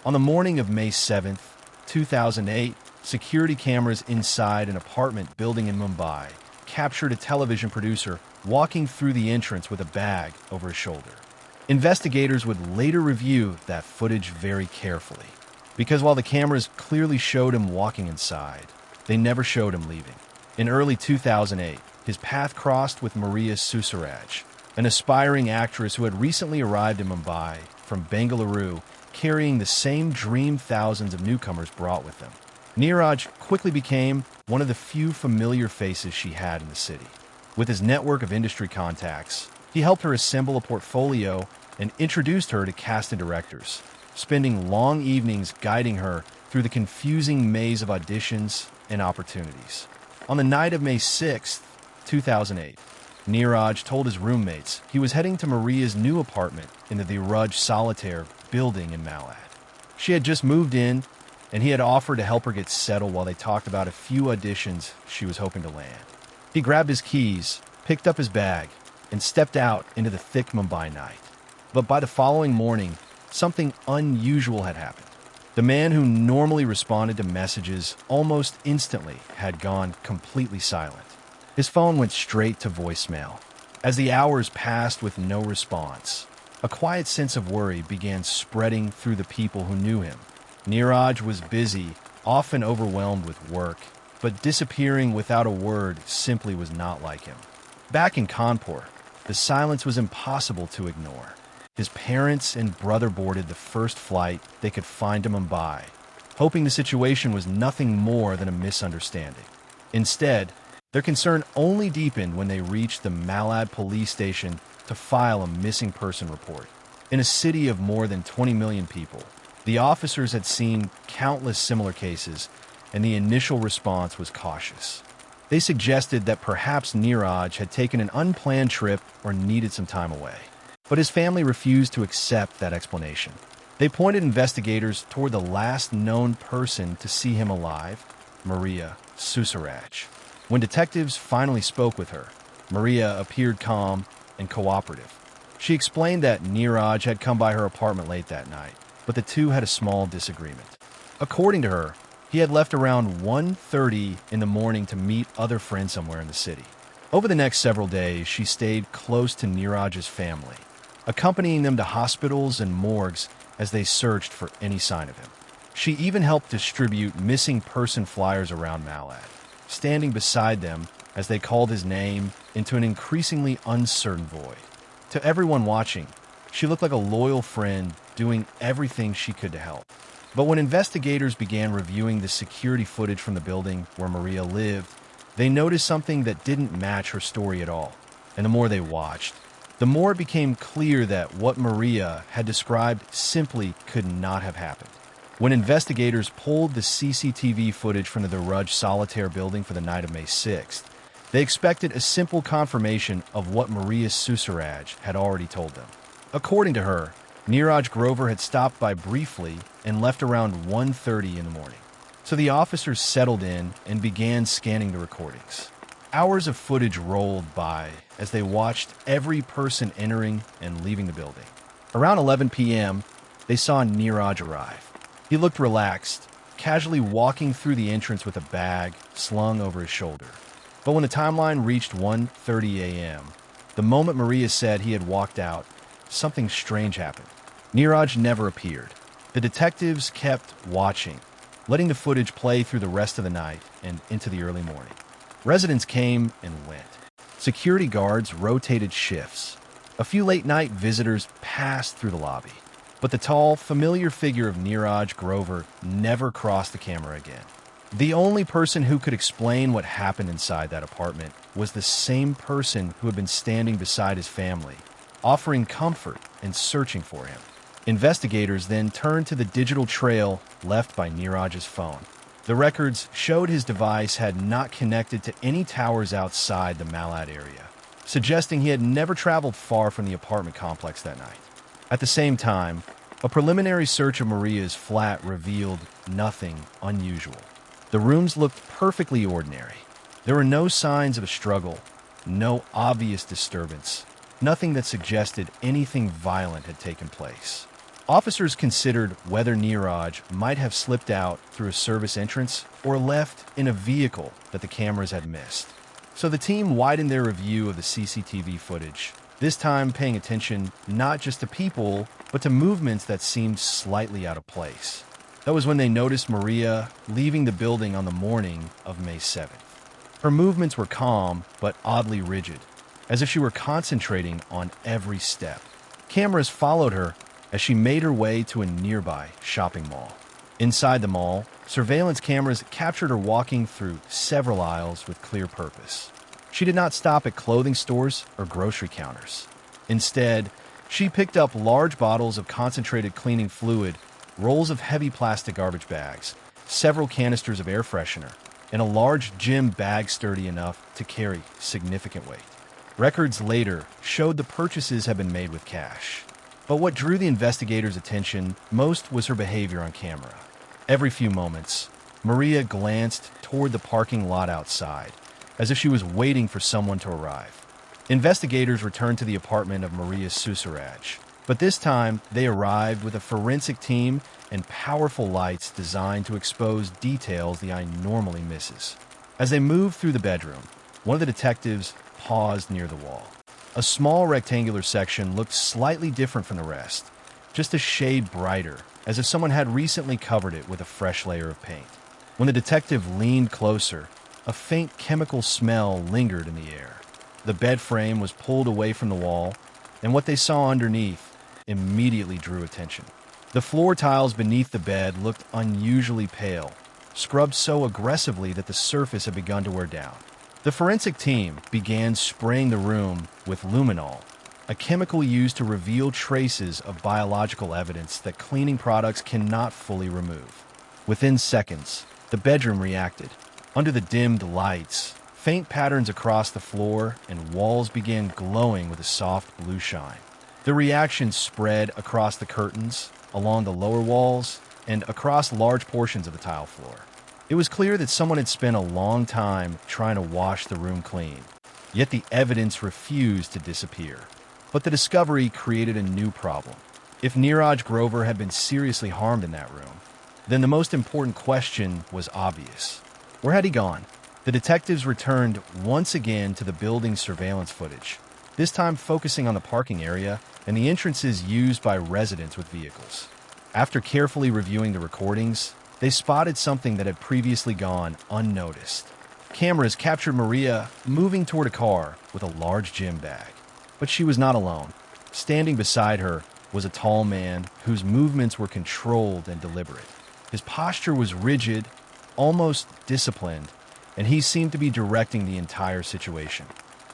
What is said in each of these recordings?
On the morning of May 7th, 2008, security cameras inside an apartment building in Mumbai captured a television producer walking through the entrance with a bag over his shoulder. Investigators would later review that footage very carefully, because while the cameras clearly showed him walking inside, they never showed him leaving. In early 2008, his path crossed with Maria Susaraj, an aspiring actress who had recently arrived in Mumbai from Bengaluru, carrying the same dream thousands of newcomers brought with them. Neeraj quickly became one of the few familiar faces she had in the city. With his network of industry contacts, he helped her assemble a portfolio and introduced her to cast and directors, spending long evenings guiding her through the confusing maze of auditions and opportunities. On the night of May 6th, 2008, Neeraj told his roommates he was heading to Maria's new apartment in the Neeraj Solitaire building in Malad. She had just moved in, and he had offered to help her get settled while they talked about a few auditions she was hoping to land. He grabbed his keys, picked up his bag, and stepped out into the thick Mumbai night. But by the following morning, something unusual had happened. The man who normally responded to messages almost instantly had gone completely silent. His phone went straight to voicemail. As the hours passed with no response, a quiet sense of worry began spreading through the people who knew him. Neeraj was busy, often overwhelmed with work, but disappearing without a word simply was not like him. Back in Kanpur, the silence was impossible to ignore. His parents and brother boarded the first flight they could find to Mumbai, hoping the situation was nothing more than a misunderstanding. Instead, their concern only deepened when they reached the Malad police station to file a missing person report. In a city of more than 20 million people, the officers had seen countless similar cases, and the initial response was cautious. They suggested that perhaps Neeraj had taken an unplanned trip or needed some time away. But his family refused to accept that explanation. They pointed investigators toward the last known person to see him alive, Maria Susaraj. When detectives finally spoke with her, Maria appeared calm and cooperative. She explained that Neeraj had come by her apartment late that night, but the two had a small disagreement. According to her, he had left around 1:30 in the morning to meet other friends somewhere in the city. Over the next several days, she stayed close to Neeraj's family, accompanying them to hospitals and morgues as they searched for any sign of him. She even helped distribute missing person flyers around Malad, standing beside them as they called his name into an increasingly uncertain void. To everyone watching, she looked like a loyal friend doing everything she could to help. But when investigators began reviewing the security footage from the building where Maria lived, they noticed something that didn't match her story at all. And the more they watched, the more it became clear that what Maria had described simply could not have happened. When investigators pulled the CCTV footage from the Neeraj Solitaire building for the night of May 6th, they expected a simple confirmation of what Maria Susaraj had already told them. According to her, Neeraj Grover had stopped by briefly and left around 1:30 in the morning. So the officers settled in and began scanning the recordings. Hours of footage rolled by as they watched every person entering and leaving the building. Around 11 p.m., they saw Neeraj arrive. He looked relaxed, casually walking through the entrance with a bag slung over his shoulder. But when the timeline reached 1:30 a.m., the moment Maria said he had walked out, something strange happened. Neeraj never appeared. The detectives kept watching, letting the footage play through the rest of the night and into the early morning. Residents came and went. Security guards rotated shifts. A few late-night visitors passed through the lobby. But the tall, familiar figure of Neeraj Grover never crossed the camera again. The only person who could explain what happened inside that apartment was the same person who had been standing beside his family, offering comfort and searching for him. Investigators then turned to the digital trail left by Neeraj's phone. The records showed his device had not connected to any towers outside the Malad area, suggesting he had never traveled far from the apartment complex that night. At the same time, a preliminary search of Maria's flat revealed nothing unusual. The rooms looked perfectly ordinary. There were no signs of a struggle, no obvious disturbance, nothing that suggested anything violent had taken place. Officers considered whether Neeraj might have slipped out through a service entrance or left in a vehicle that the cameras had missed. So the team widened their review of the CCTV footage, this time paying attention not just to people, but to movements that seemed slightly out of place. That was when they noticed Maria leaving the building on the morning of May 7th. Her movements were calm, but oddly rigid, as if she were concentrating on every step. Cameras followed her as she made her way to a nearby shopping mall. Inside the mall, surveillance cameras captured her walking through several aisles with clear purpose. She did not stop at clothing stores or grocery counters. Instead, she picked up large bottles of concentrated cleaning fluid, rolls of heavy plastic garbage bags, several canisters of air freshener, and a large gym bag sturdy enough to carry significant weight. Records later showed the purchases had been made with cash. But what drew the investigators' attention most was her behavior on camera. Every few moments, Maria glanced toward the parking lot outside, as if she was waiting for someone to arrive. Investigators returned to the apartment of Maria Susaraj, but this time they arrived with a forensic team and powerful lights designed to expose details the eye normally misses. As they moved through the bedroom, one of the detectives paused near the wall. A small rectangular section looked slightly different from the rest, just a shade brighter, as if someone had recently covered it with a fresh layer of paint. When the detective leaned closer, a faint chemical smell lingered in the air. The bed frame was pulled away from the wall, and what they saw underneath immediately drew attention. The floor tiles beneath the bed looked unusually pale, scrubbed so aggressively that the surface had begun to wear down. The forensic team began spraying the room with luminol, a chemical used to reveal traces of biological evidence that cleaning products cannot fully remove. Within seconds, the bedroom reacted. Under the dimmed lights, faint patterns across the floor and walls began glowing with a soft blue shine. The reaction spread across the curtains, along the lower walls, and across large portions of the tile floor. It was clear that someone had spent a long time trying to wash the room clean, yet the evidence refused to disappear. But the discovery created a new problem. If Neeraj Grover had been seriously harmed in that room, then the most important question was obvious. Where had he gone? The detectives returned once again to the building's surveillance footage, this time focusing on the parking area and the entrances used by residents with vehicles. After carefully reviewing the recordings, they spotted something that had previously gone unnoticed. Cameras captured Maria moving toward a car with a large gym bag. But she was not alone. Standing beside her was a tall man whose movements were controlled and deliberate. His posture was rigid, almost disciplined, and he seemed to be directing the entire situation.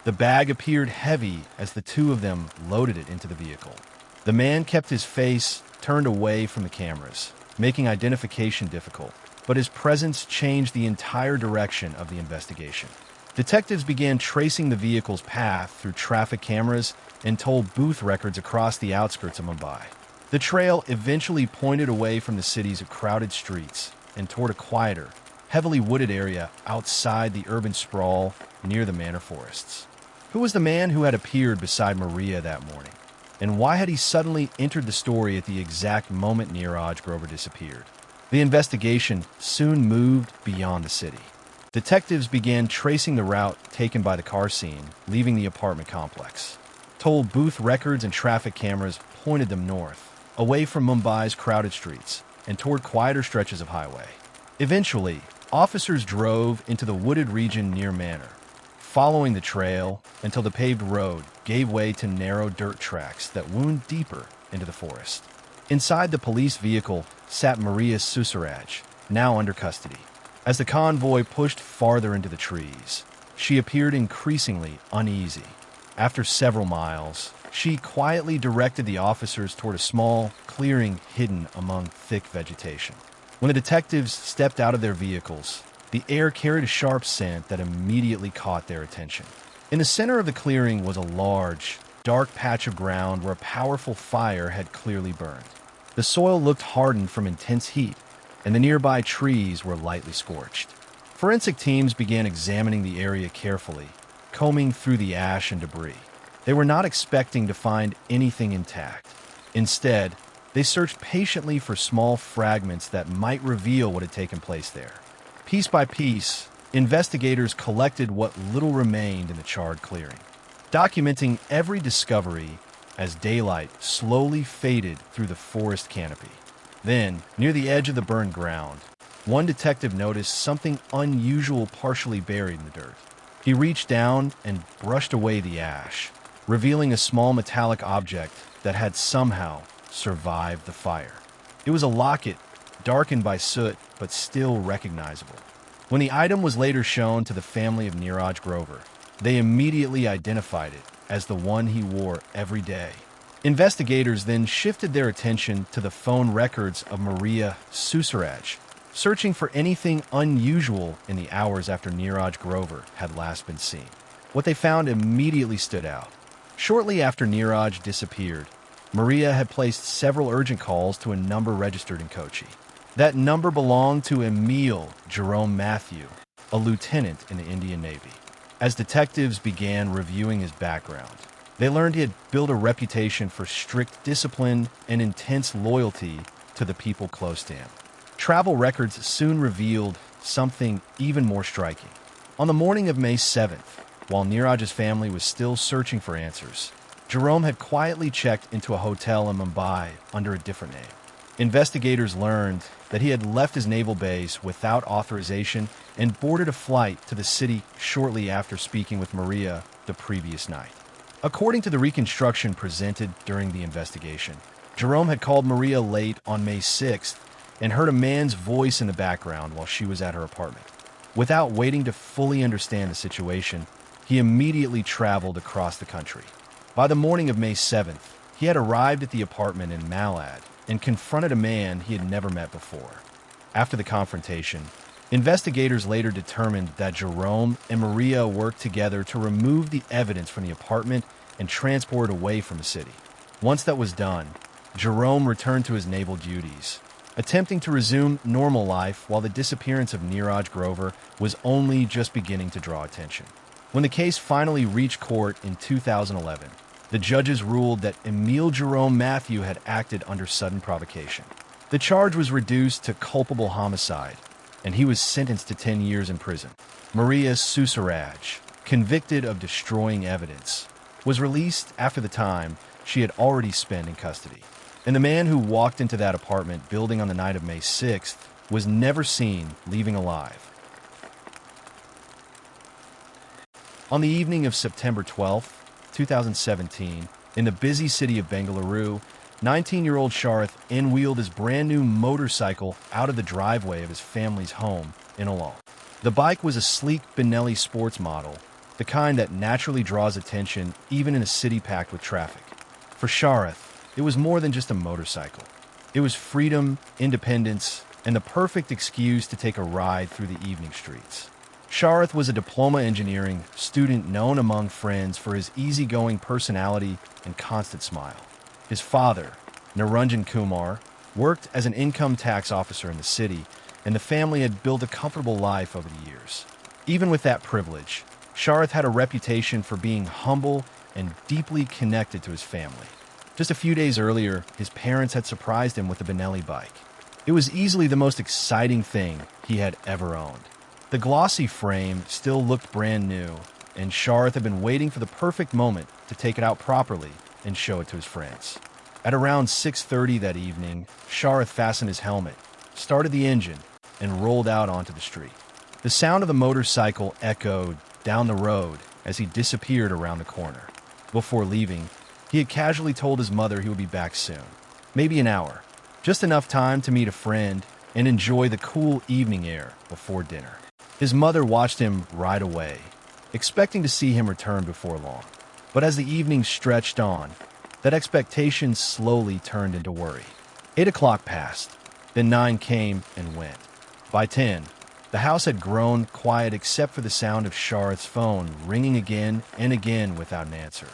The bag appeared heavy as the two of them loaded it into the vehicle. The man kept his face turned away from the cameras, making identification difficult, but his presence changed the entire direction of the investigation. Detectives began tracing the vehicle's path through traffic cameras and toll booth records across the outskirts of Mumbai. The trail eventually pointed away from the city's crowded streets and toward a quieter, heavily wooded area outside the urban sprawl near the manor forests. Who was the man who had appeared beside Maria that morning? And why had he suddenly entered the story at the exact moment Neeraj Grover disappeared? The investigation soon moved beyond the city. Detectives began tracing the route taken by the car scene, leaving the apartment complex. Toll booth records and traffic cameras pointed them north, away from Mumbai's crowded streets, and toward quieter stretches of highway. Eventually, officers drove into the wooded region near Manor, following the trail until the paved road gave way to narrow dirt tracks that wound deeper into the forest. Inside the police vehicle sat Maria Susaraj, now under custody. As the convoy pushed farther into the trees, she appeared increasingly uneasy. After several miles, she quietly directed the officers toward a small clearing hidden among thick vegetation. When the detectives stepped out of their vehicles, the air carried a sharp scent that immediately caught their attention. In the center of the clearing was a large, dark patch of ground where a powerful fire had clearly burned. The soil looked hardened from intense heat, and the nearby trees were lightly scorched. Forensic teams began examining the area carefully, combing through the ash and debris. They were not expecting to find anything intact. Instead, They searched patiently for small fragments that might reveal what had taken place there. Piece by piece, investigators collected what little remained in the charred clearing, documenting every discovery as daylight slowly faded through the forest canopy. Then, near the edge of the burned ground, one detective noticed something unusual partially buried in the dirt. He reached down and brushed away the ash, revealing a small metallic object that had somehow survived the fire. It was a locket, darkened by soot, but still recognizable. When the item was later shown to the family of Neeraj Grover, they immediately identified it as the one he wore every day. Investigators then shifted their attention to the phone records of Maria Susaraj, searching for anything unusual in the hours after Neeraj Grover had last been seen. What they found immediately stood out. Shortly after Neeraj disappeared, Maria had placed several urgent calls to a number registered in Kochi. That number belonged to Emil Jerome Matthew, a lieutenant in the Indian Navy. As detectives began reviewing his background, they learned he had built a reputation for strict discipline and intense loyalty to the people close to him. Travel records soon revealed something even more striking. On the morning of May 7th, while Neeraj's family was still searching for answers, Jerome had quietly checked into a hotel in Mumbai under a different name. Investigators learned that he had left his naval base without authorization and boarded a flight to the city shortly after speaking with Maria the previous night. According to the reconstruction presented during the investigation, Jerome had called Maria late on May 6th and heard a man's voice in the background while she was at her apartment. Without waiting to fully understand the situation, he immediately traveled across the country. By the morning of May 7th, he had arrived at the apartment in Malad and confronted a man he had never met before. After the confrontation, investigators later determined that Jerome and Maria worked together to remove the evidence from the apartment and transport it away from the city. Once that was done, Jerome returned to his naval duties, attempting to resume normal life while the disappearance of Neeraj Grover was only just beginning to draw attention. When the case finally reached court in 2011, the judges ruled that Emil Jerome Matthew had acted under sudden provocation. The charge was reduced to culpable homicide, and he was sentenced to 10 years in prison. Maria Susaraj, convicted of destroying evidence, was released after the time she had already spent in custody. And the man who walked into that apartment building on the night of May 6th was never seen leaving alive. On the evening of September 12th, 2017, in the busy city of Bengaluru, 19-year-old Sharath in-wheeled his brand-new motorcycle out of the driveway of his family's home in Ullal. The bike was a sleek Benelli sports model, the kind that naturally draws attention even in a city packed with traffic. For Sharath, it was more than just a motorcycle. It was freedom, independence, and the perfect excuse to take a ride through the evening streets. Sharath was a diploma engineering student known among friends for his easygoing personality and constant smile. His father, Niranjan Kumar, worked as an income tax officer in the city, and the family had built a comfortable life over the years. Even with that privilege, Sharath had a reputation for being humble and deeply connected to his family. Just a few days earlier, his parents had surprised him with a Benelli bike. It was easily the most exciting thing he had ever owned. The glossy frame still looked brand new, and Sharath had been waiting for the perfect moment to take it out properly and show it to his friends. At around 6:30 that evening, Sharath fastened his helmet, started the engine, and rolled out onto the street. The sound of the motorcycle echoed down the road as he disappeared around the corner. Before leaving, he had casually told his mother he would be back soon, maybe an hour, just enough time to meet a friend and enjoy the cool evening air before dinner. His mother watched him ride away, expecting to see him return before long. But as the evening stretched on, that expectation slowly turned into worry. 8 o'clock passed, then 9 came and went. By 10, the house had grown quiet except for the sound of Sharath's phone ringing again and again without an answer.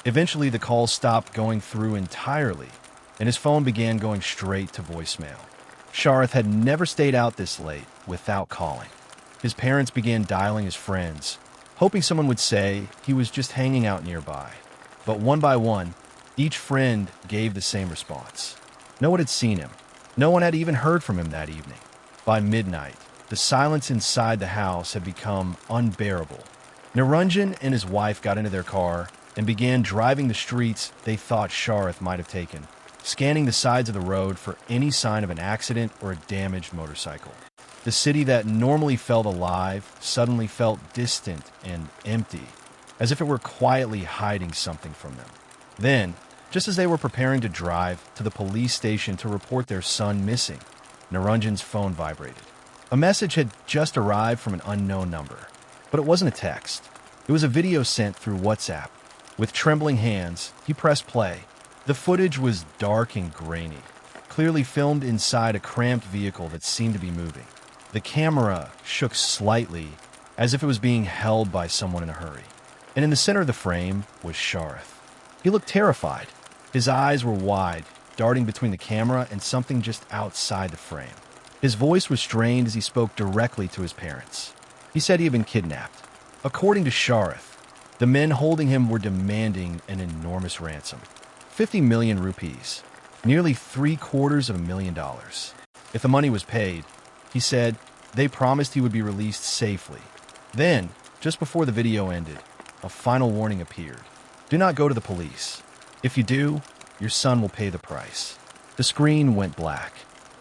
Eventually, the calls stopped going through entirely, and his phone began going straight to voicemail. Sharath had never stayed out this late without calling. His parents began dialing his friends, hoping someone would say he was just hanging out nearby. But one by one, each friend gave the same response. No one had seen him. No one had even heard from him that evening. By midnight, the silence inside the house had become unbearable. Neeraj and his wife got into their car and began driving the streets they thought Sharath might have taken, scanning the sides of the road for any sign of an accident or a damaged motorcycle. The city that normally felt alive suddenly felt distant and empty, as if it were quietly hiding something from them. Then, just as they were preparing to drive to the police station to report their son missing, Neeraj's phone vibrated. A message had just arrived from an unknown number, but it wasn't a text. It was a video sent through WhatsApp. With trembling hands, he pressed play. The footage was dark and grainy, clearly filmed inside a cramped vehicle that seemed to be moving. The camera shook slightly, as if it was being held by someone in a hurry. And in the center of the frame was Sharath. He looked terrified. His eyes were wide, darting between the camera and something just outside the frame. His voice was strained as he spoke directly to his parents. He said he had been kidnapped. According to Sharath, the men holding him were demanding an enormous ransom. 50 million rupees, nearly $750,000. If the money was paid, he said, they promised he would be released safely. Then, just before the video ended, a final warning appeared. Do not go to the police. If you do, your son will pay the price. The screen went black.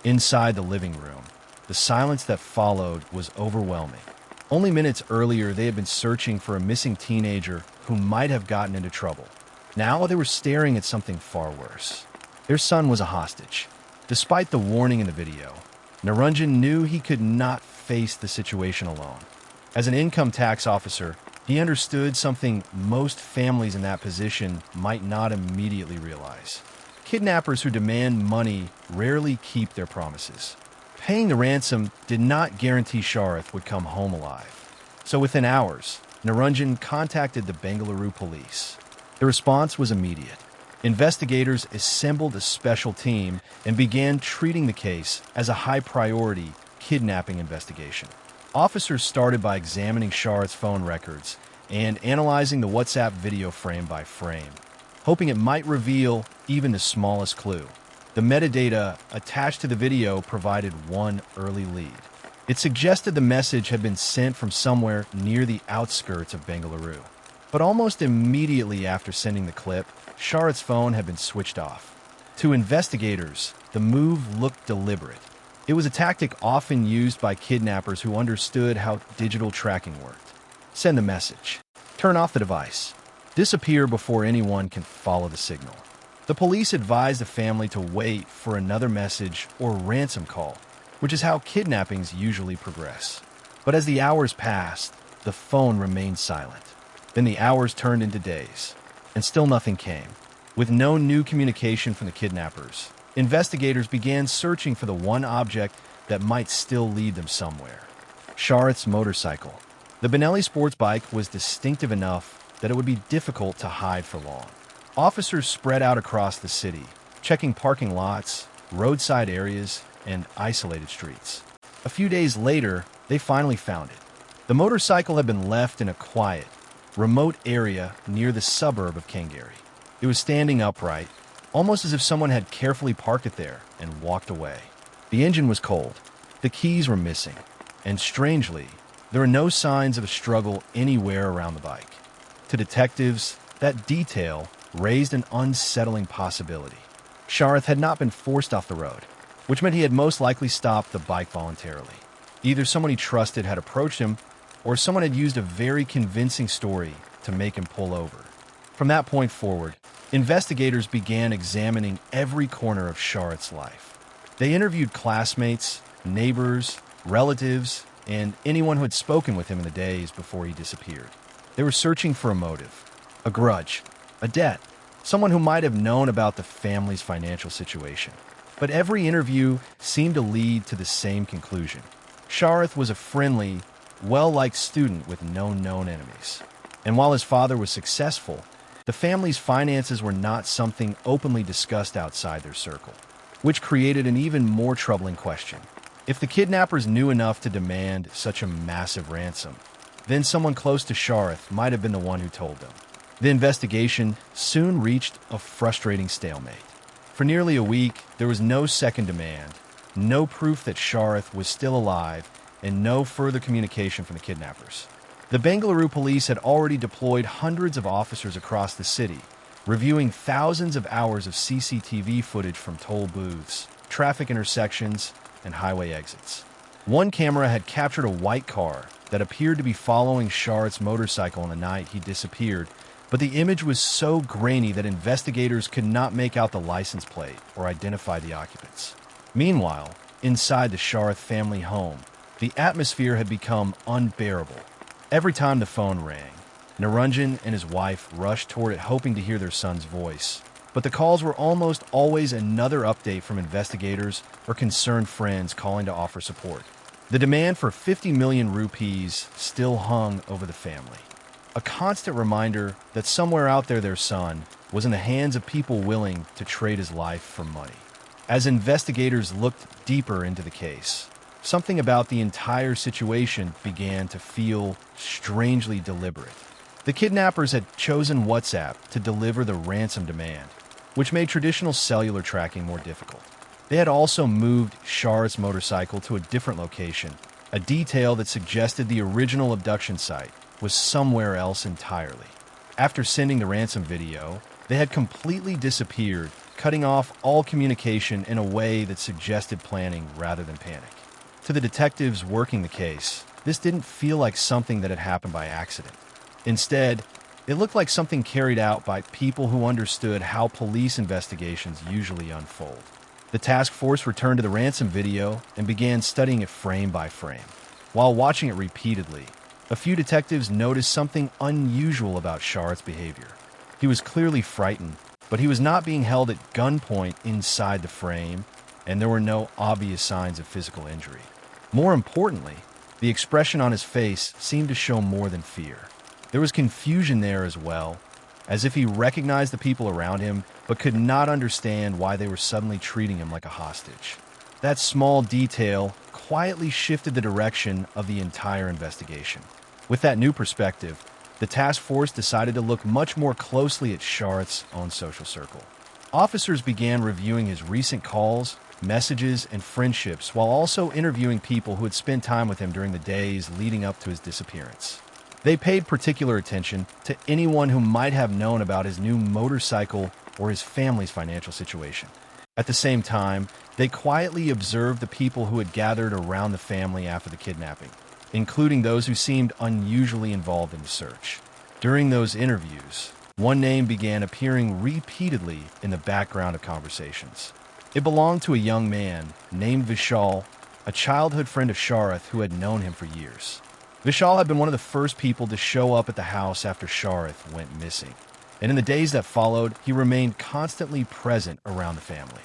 Inside the living room, the silence that followed was overwhelming. Only minutes earlier, they had been searching for a missing teenager who might have gotten into trouble. Now they were staring at something far worse. Their son was a hostage. Despite the warning in the video, Neeraj knew he could not face the situation alone. As an income tax officer, he understood something most families in that position might not immediately realize. Kidnappers who demand money rarely keep their promises. Paying the ransom did not guarantee Sharath would come home alive. So within hours, Neeraj contacted the Bengaluru police. The response was immediate. Investigators assembled a special team and began treating the case as a high-priority kidnapping investigation. Officers started by examining Sharath's phone records and analyzing the WhatsApp video frame by frame, hoping it might reveal even the smallest clue. The metadata attached to the video provided one early lead. It suggested the message had been sent from somewhere near the outskirts of Bengaluru. But almost immediately after sending the clip, Sharath's phone had been switched off. To investigators, the move looked deliberate. It was a tactic often used by kidnappers who understood how digital tracking worked. Send the message. Turn off the device. Disappear before anyone can follow the signal. The police advised the family to wait for another message or ransom call, which is how kidnappings usually progress. But as the hours passed, the phone remained silent. Then the hours turned into days, and still nothing came. With no new communication from the kidnappers, investigators began searching for the one object that might still lead them somewhere. Sharath's motorcycle. The Benelli sports bike was distinctive enough that it would be difficult to hide for long. Officers spread out across the city, checking parking lots, roadside areas, and isolated streets. A few days later, they finally found it. The motorcycle had been left in a quiet, remote area near the suburb of Kangari. It was standing upright, almost as if someone had carefully parked it there and walked away. The engine was cold, the keys were missing, and strangely, there were no signs of a struggle anywhere around the bike. To detectives, that detail raised an unsettling possibility. Sharath had not been forced off the road, which meant he had most likely stopped the bike voluntarily. Either someone he trusted had approached him, or someone had used a very convincing story to make him pull over. From that point forward, investigators began examining every corner of Sharath's life. They interviewed classmates, neighbors, relatives, and anyone who had spoken with him in the days before he disappeared. They were searching for a motive, a grudge, a debt, someone who might have known about the family's financial situation. But every interview seemed to lead to the same conclusion. Sharath was a friendly, well-liked student with no known enemies. And while his father was successful, the family's finances were not something openly discussed outside their circle, which created an even more troubling question. If the kidnappers knew enough to demand such a massive ransom, then someone close to Sharath might have been the one who told them. The investigation soon reached a frustrating stalemate. For nearly a week, there was no second demand, no proof that Sharath was still alive, and no further communication from the kidnappers. The Bengaluru police had already deployed hundreds of officers across the city, reviewing thousands of hours of CCTV footage from toll booths, traffic intersections, and highway exits. One camera had captured a white car that appeared to be following Sharath's motorcycle on the night he disappeared, but the image was so grainy that investigators could not make out the license plate or identify the occupants. Meanwhile, inside the Sharath family home, the atmosphere had become unbearable. Every time the phone rang, Niranjan and his wife rushed toward it hoping to hear their son's voice. But the calls were almost always another update from investigators or concerned friends calling to offer support. The demand for 50 million rupees still hung over the family. A constant reminder that somewhere out there their son was in the hands of people willing to trade his life for money. As investigators looked deeper into the case, something about the entire situation began to feel strangely deliberate. The kidnappers had chosen WhatsApp to deliver the ransom demand, which made traditional cellular tracking more difficult. They had also moved Sharath's motorcycle to a different location, a detail that suggested the original abduction site was somewhere else entirely. After sending the ransom video, they had completely disappeared, cutting off all communication in a way that suggested planning rather than panic. To the detectives working the case, this didn't feel like something that had happened by accident. Instead, it looked like something carried out by people who understood how police investigations usually unfold. The task force returned to the ransom video and began studying it frame by frame. While watching it repeatedly, a few detectives noticed something unusual about Sharath's behavior. He was clearly frightened, but he was not being held at gunpoint inside the frame, and there were no obvious signs of physical injury. More importantly, the expression on his face seemed to show more than fear. There was confusion there as well, as if he recognized the people around him but could not understand why they were suddenly treating him like a hostage. That small detail quietly shifted the direction of the entire investigation. With that new perspective, the task force decided to look much more closely at Sharath's own social circle. Officers began reviewing his recent calls, messages, and friendships while also interviewing people who had spent time with him during the days leading up to his disappearance. They paid particular attention to anyone who might have known about his new motorcycle or his family's financial situation. At the same time, they quietly observed the people who had gathered around the family after the kidnapping, including those who seemed unusually involved in the search. During those interviews, one name began appearing repeatedly in the background of conversations. It belonged to a young man named Vishal, a childhood friend of Sharath who had known him for years. Vishal had been one of the first people to show up at the house after Sharath went missing, and in the days that followed, he remained constantly present around the family.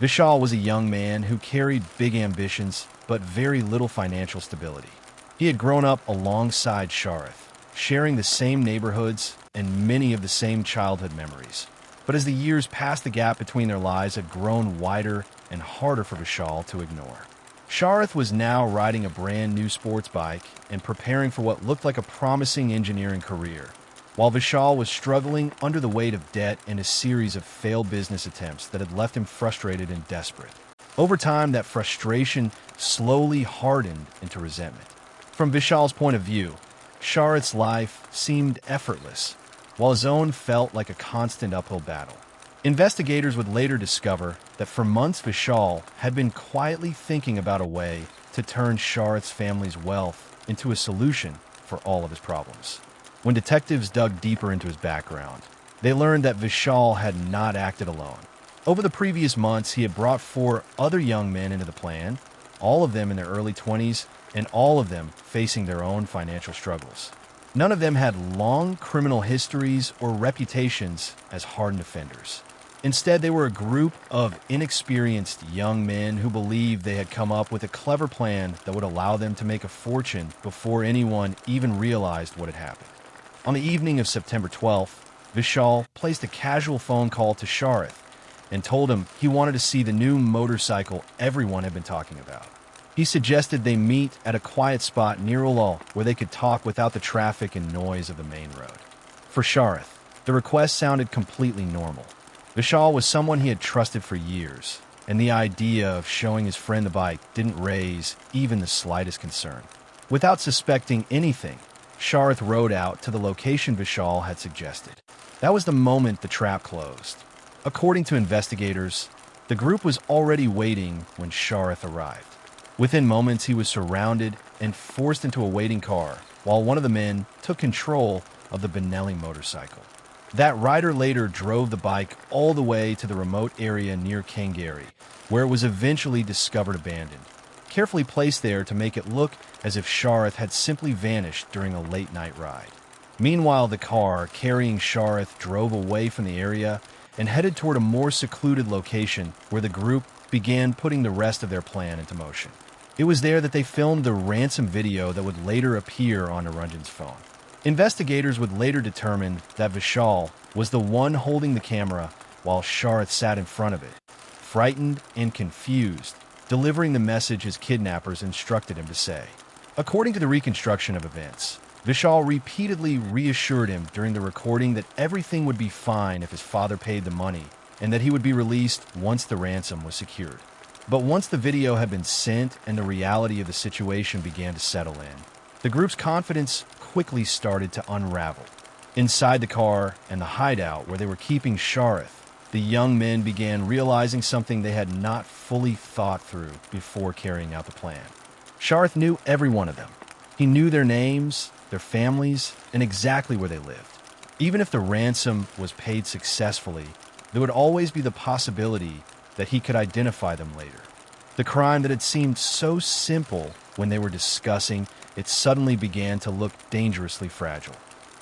Vishal was a young man who carried big ambitions, but very little financial stability. He had grown up alongside Sharath, sharing the same neighborhoods and many of the same childhood memories. But as the years passed, the gap between their lives had grown wider and harder for Vishal to ignore. Sharath was now riding a brand new sports bike and preparing for what looked like a promising engineering career, while Vishal was struggling under the weight of debt and a series of failed business attempts that had left him frustrated and desperate. Over time, that frustration slowly hardened into resentment. From Vishal's point of view, Sharath's life seemed effortless, while his own felt like a constant uphill battle. Investigators would later discover that for months Vishal had been quietly thinking about a way to turn Sharath's family's wealth into a solution for all of his problems. When detectives dug deeper into his background, they learned that Vishal had not acted alone. Over the previous months, he had brought 4 other young men into the plan, all of them in their early 20s, and all of them facing their own financial struggles. None of them had long criminal histories or reputations as hardened offenders. Instead, they were a group of inexperienced young men who believed they had come up with a clever plan that would allow them to make a fortune before anyone even realized what had happened. On the evening of September 12th, Vishal placed a casual phone call to Sharath and told him he wanted to see the new motorcycle everyone had been talking about. He suggested they meet at a quiet spot near Ullal where they could talk without the traffic and noise of the main road. For Sharath, the request sounded completely normal. Vishal was someone he had trusted for years, and the idea of showing his friend the bike didn't raise even the slightest concern. Without suspecting anything, Sharath rode out to the location Vishal had suggested. That was the moment the trap closed. According to investigators, the group was already waiting when Sharath arrived. Within moments, he was surrounded and forced into a waiting car, while one of the men took control of the Benelli motorcycle. That rider later drove the bike all the way to the remote area near Kangari, where it was eventually discovered abandoned, carefully placed there to make it look as if Sharath had simply vanished during a late-night ride. Meanwhile, the car carrying Sharath drove away from the area and headed toward a more secluded location where the group began putting the rest of their plan into motion. It was there that they filmed the ransom video that would later appear on Niranjan's phone. Investigators would later determine that Vishal was the one holding the camera while Sharath sat in front of it, frightened and confused, delivering the message his kidnappers instructed him to say. According to the reconstruction of events, Vishal repeatedly reassured him during the recording that everything would be fine if his father paid the money and that he would be released once the ransom was secured. But once the video had been sent and the reality of the situation began to settle in, the group's confidence quickly started to unravel. Inside the car and the hideout where they were keeping Sharath, the young men began realizing something they had not fully thought through before carrying out the plan. Sharath knew every one of them. He knew their names, their families, and exactly where they lived. Even if the ransom was paid successfully, there would always be the possibility that he could identify them later. The crime that had seemed so simple when they were discussing it suddenly began to look dangerously fragile.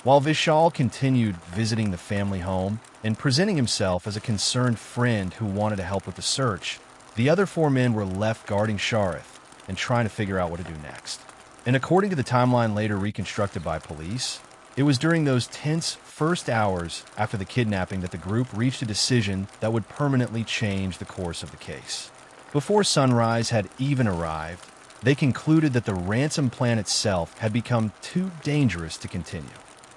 While Vishal continued visiting the family home and presenting himself as a concerned friend who wanted to help with the search, the other four men were left guarding Sharath and trying to figure out what to do next. And according to the timeline later reconstructed by police, it was during those tense first hours after the kidnapping that the group reached a decision that would permanently change the course of the case. Before sunrise had even arrived, they concluded that the ransom plan itself had become too dangerous to continue.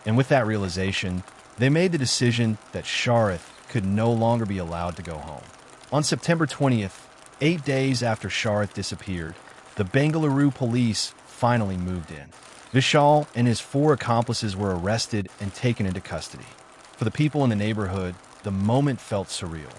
And with that realization, they made the decision that Sharath could no longer be allowed to go home. On September 20th, 8 days after Sharath disappeared, the Bengaluru police finally moved in. Vishal and his 4 accomplices were arrested and taken into custody. For the people in the neighborhood, the moment felt surreal.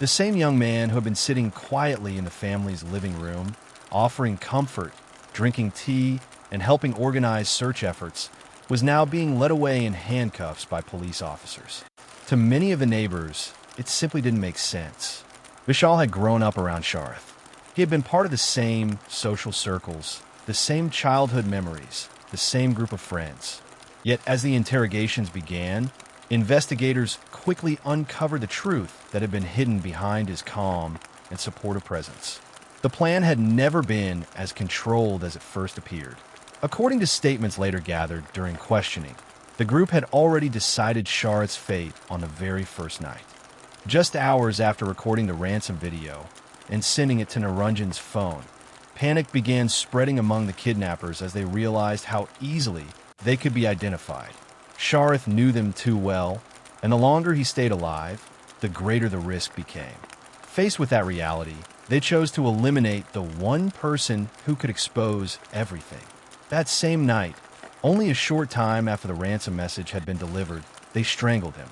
The same young man who had been sitting quietly in the family's living room, offering comfort, drinking tea, and helping organize search efforts, was now being led away in handcuffs by police officers. To many of the neighbors, it simply didn't make sense. Vishal had grown up around Sharath. He had been part of the same social circles, the same childhood memories, the same group of friends. Yet as the interrogations began, investigators quickly uncovered the truth that had been hidden behind his calm and supportive presence. The plan had never been as controlled as it first appeared. According to statements later gathered during questioning, the group had already decided Sharath's fate on the very first night. Just hours after recording the ransom video and sending it to Niranjan's phone, panic began spreading among the kidnappers as they realized how easily they could be identified. Sharath knew them too well, and the longer he stayed alive, the greater the risk became. Faced with that reality, they chose to eliminate the one person who could expose everything. That same night, only a short time after the ransom message had been delivered, they strangled him.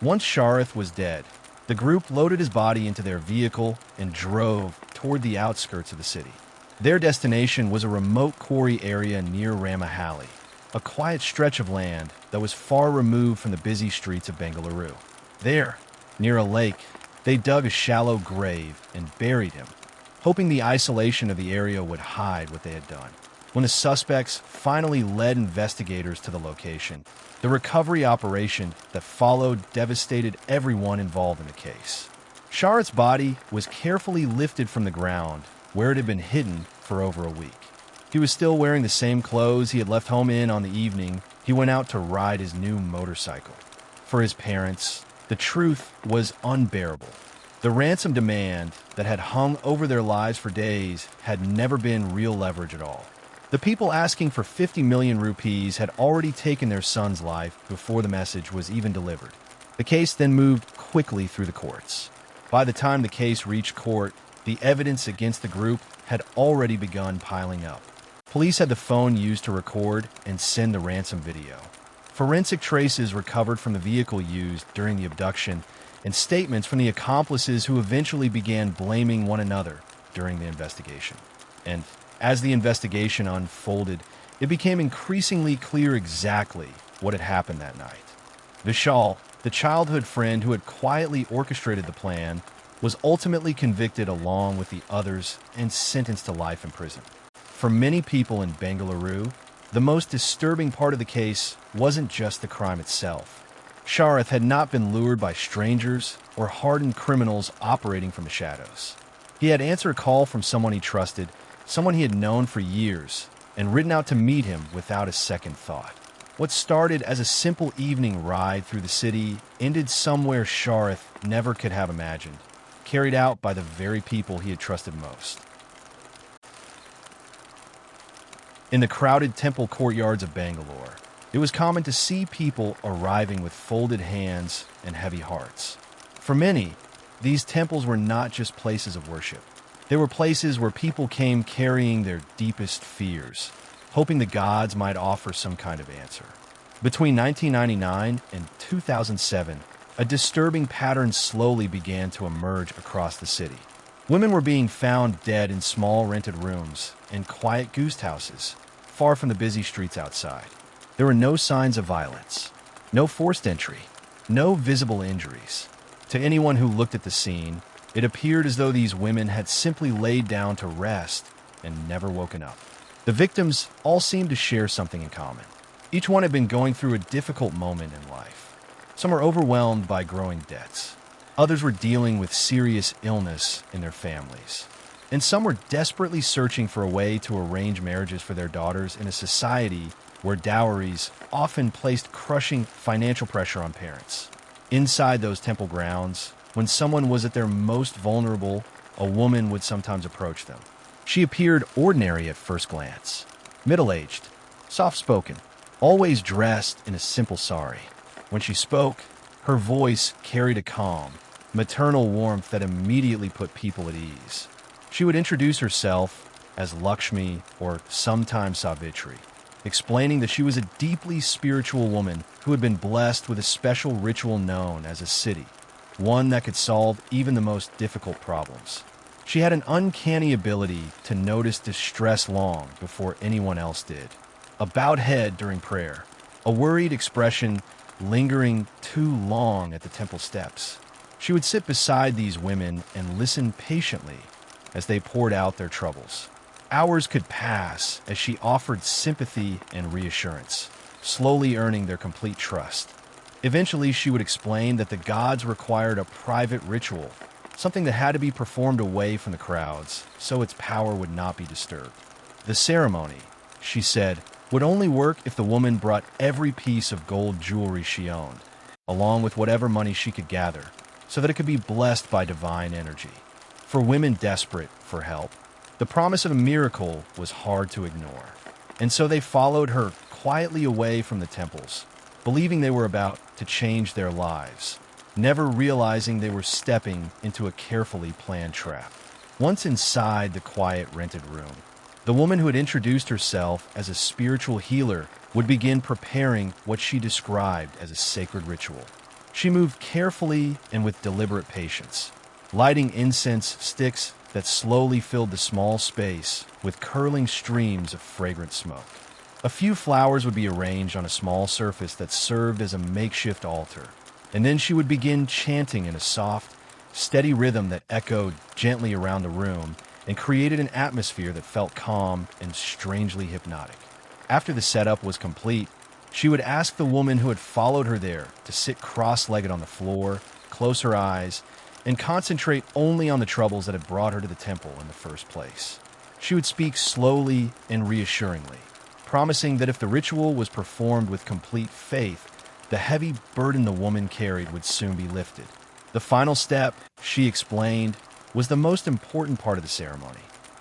Once Sharath was dead, the group loaded his body into their vehicle and drove toward the outskirts of the city. Their destination was a remote quarry area near Mehrauli, a quiet stretch of land that was far removed from the busy streets of Bengaluru. There, near a lake, they dug a shallow grave and buried him, hoping the isolation of the area would hide what they had done. When the suspects finally led investigators to the location, the recovery operation that followed devastated everyone involved in the case. Sharath's body was carefully lifted from the ground, where it had been hidden for over a week. He was still wearing the same clothes he had left home in on the evening he went out to ride his new motorcycle. For his parents, the truth was unbearable. The ransom demand that had hung over their lives for days had never been real leverage at all. The people asking for 50 million rupees had already taken their son's life before the message was even delivered. The case then moved quickly through the courts. By the time the case reached court, the evidence against the group had already begun piling up. Police had the phone used to record and send the ransom video. Forensic traces recovered from the vehicle used during the abduction, and statements from the accomplices who eventually began blaming one another during the investigation. And as the investigation unfolded, it became increasingly clear exactly what had happened that night. Vishal, the childhood friend who had quietly orchestrated the plan, was ultimately convicted along with the others and sentenced to life in prison. For many people in Bengaluru, the most disturbing part of the case wasn't just the crime itself. Sharath had not been lured by strangers or hardened criminals operating from the shadows. He had answered a call from someone he trusted, someone he had known for years, and ridden out to meet him without a second thought. What started as a simple evening ride through the city ended somewhere Sharath never could have imagined, carried out by the very people he had trusted most. In the crowded temple courtyards of Bangalore, it was common to see people arriving with folded hands and heavy hearts. For many, these temples were not just places of worship. They were places where people came carrying their deepest fears, hoping the gods might offer some kind of answer. Between 1999 and 2007, a disturbing pattern slowly began to emerge across the city. Women were being found dead in small rented rooms and quiet ghost houses, far from the busy streets outside. There were no signs of violence, no forced entry, no visible injuries. To anyone who looked at the scene, it appeared as though these women had simply laid down to rest and never woken up. The victims all seemed to share something in common. Each one had been going through a difficult moment in life. Some were overwhelmed by growing debts. Others were dealing with serious illness in their families. And some were desperately searching for a way to arrange marriages for their daughters in a society where dowries often placed crushing financial pressure on parents. Inside those temple grounds, when someone was at their most vulnerable, a woman would sometimes approach them. She appeared ordinary at first glance, middle-aged, soft-spoken, always dressed in a simple sari. When she spoke, her voice carried a calm, maternal warmth that immediately put people at ease. She would introduce herself as Lakshmi or sometimes Savitri, explaining that she was a deeply spiritual woman who had been blessed with a special ritual known as a siddhi, one that could solve even the most difficult problems. She had an uncanny ability to notice distress long before anyone else did. A bowed head during prayer, a worried expression lingering too long at the temple steps. She would sit beside these women and listen patiently as they poured out their troubles. Hours could pass as she offered sympathy and reassurance, slowly earning their complete trust. Eventually, she would explain that the gods required a private ritual, something that had to be performed away from the crowds so its power would not be disturbed. The ceremony, she said, would only work if the woman brought every piece of gold jewelry she owned, along with whatever money she could gather, so that it could be blessed by divine energy. For women desperate for help, the promise of a miracle was hard to ignore, and so they followed her quietly away from the temples, believing they were about to change their lives, never realizing they were stepping into a carefully planned trap. Once inside the quiet rented room, the woman who had introduced herself as a spiritual healer would begin preparing what she described as a sacred ritual. She moved carefully and with deliberate patience, lighting incense sticks that slowly filled the small space with curling streams of fragrant smoke. A few flowers would be arranged on a small surface that served as a makeshift altar, and then she would begin chanting in a soft, steady rhythm that echoed gently around the room and created an atmosphere that felt calm and strangely hypnotic. After the setup was complete, she would ask the woman who had followed her there to sit cross-legged on the floor, close her eyes, and concentrate only on the troubles that had brought her to the temple in the first place. She would speak slowly and reassuringly, promising that if the ritual was performed with complete faith, the heavy burden the woman carried would soon be lifted. The final step, she explained, was the most important part of the ceremony.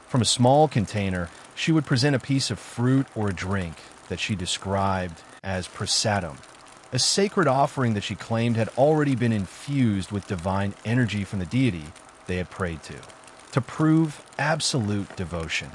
From a small container, she would present a piece of fruit or a drink that she described as prasadam, a sacred offering that she claimed had already been infused with divine energy from the deity they had prayed to prove absolute devotion.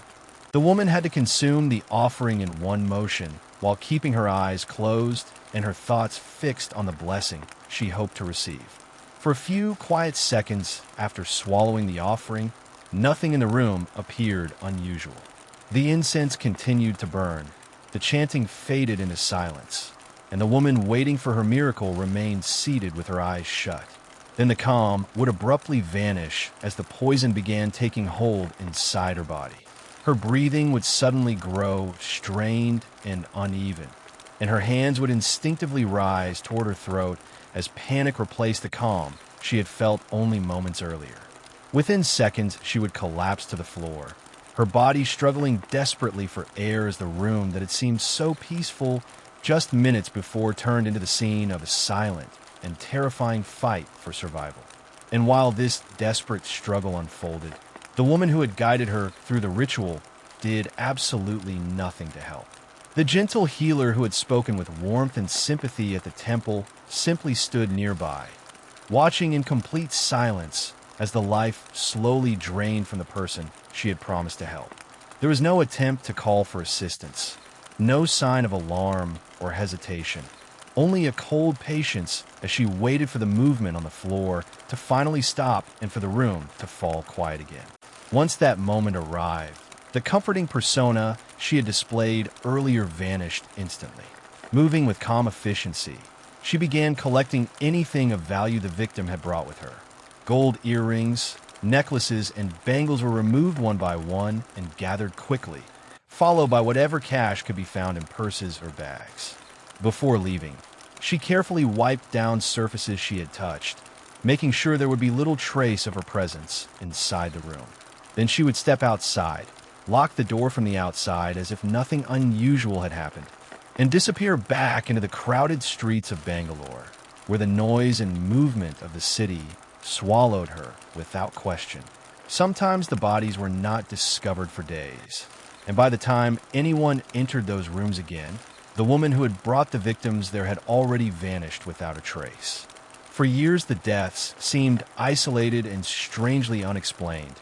The woman had to consume the offering in one motion while keeping her eyes closed and her thoughts fixed on the blessing she hoped to receive. For a few quiet seconds after swallowing the offering, nothing in the room appeared unusual. The incense continued to burn, the chanting faded into silence, and the woman waiting for her miracle remained seated with her eyes shut. Then the calm would abruptly vanish as the poison began taking hold inside her body. Her breathing would suddenly grow strained and uneven, and her hands would instinctively rise toward her throat as panic replaced the calm she had felt only moments earlier. Within seconds, she would collapse to the floor, her body struggling desperately for air as the room that had seemed so peaceful just minutes before turned into the scene of a silent and terrifying fight for survival. And while this desperate struggle unfolded, the woman who had guided her through the ritual did absolutely nothing to help. The gentle healer who had spoken with warmth and sympathy at the temple simply stood nearby, watching in complete silence as the life slowly drained from the person she had promised to help. There was no attempt to call for assistance, no sign of alarm or hesitation, only a cold patience as she waited for the movement on the floor to finally stop and for the room to fall quiet again. Once that moment arrived, the comforting persona she had displayed earlier vanished instantly. Moving with calm efficiency, she began collecting anything of value the victim had brought with her. Gold earrings, necklaces, and bangles were removed one by one and gathered quickly, followed by whatever cash could be found in purses or bags. Before leaving, she carefully wiped down surfaces she had touched, making sure there would be little trace of her presence inside the room. Then she would step outside, lock the door from the outside as if nothing unusual had happened, and disappear back into the crowded streets of Bangalore, where the noise and movement of the city swallowed her without question. Sometimes the bodies were not discovered for days, and by the time anyone entered those rooms again, the woman who had brought the victims there had already vanished without a trace. For years, the deaths seemed isolated and strangely unexplained,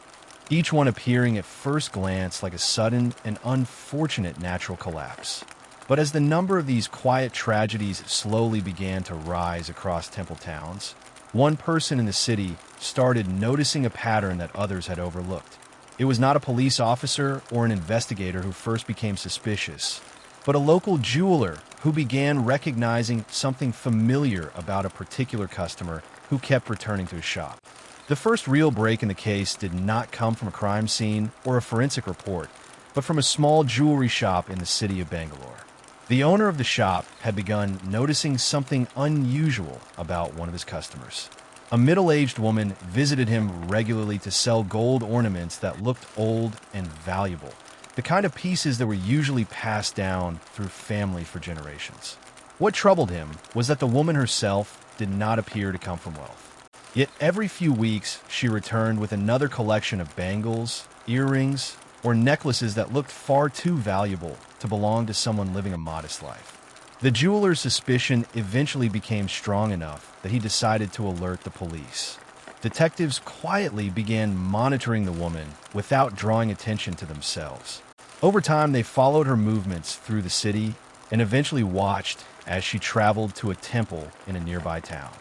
each one appearing at first glance like a sudden and unfortunate natural collapse. But as the number of these quiet tragedies slowly began to rise across temple towns, one person in the city started noticing a pattern that others had overlooked. It was not a police officer or an investigator who first became suspicious, but a local jeweler who began recognizing something familiar about a particular customer who kept returning to his shop. The first real break in the case did not come from a crime scene or a forensic report, but from a small jewelry shop in the city of Bangalore. The owner of the shop had begun noticing something unusual about one of his customers. A middle-aged woman visited him regularly to sell gold ornaments that looked old and valuable, the kind of pieces that were usually passed down through family for generations. What troubled him was that the woman herself did not appear to come from wealth. Yet every few weeks, she returned with another collection of bangles, earrings, or necklaces that looked far too valuable to belong to someone living a modest life. The jeweler's suspicion eventually became strong enough that he decided to alert the police. Detectives quietly began monitoring the woman without drawing attention to themselves. Over time, they followed her movements through the city and eventually watched as she traveled to a temple in a nearby town.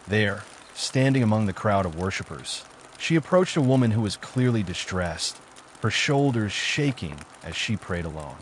There, standing among the crowd of worshippers, she approached a woman who was clearly distressed, her shoulders shaking as she prayed alone.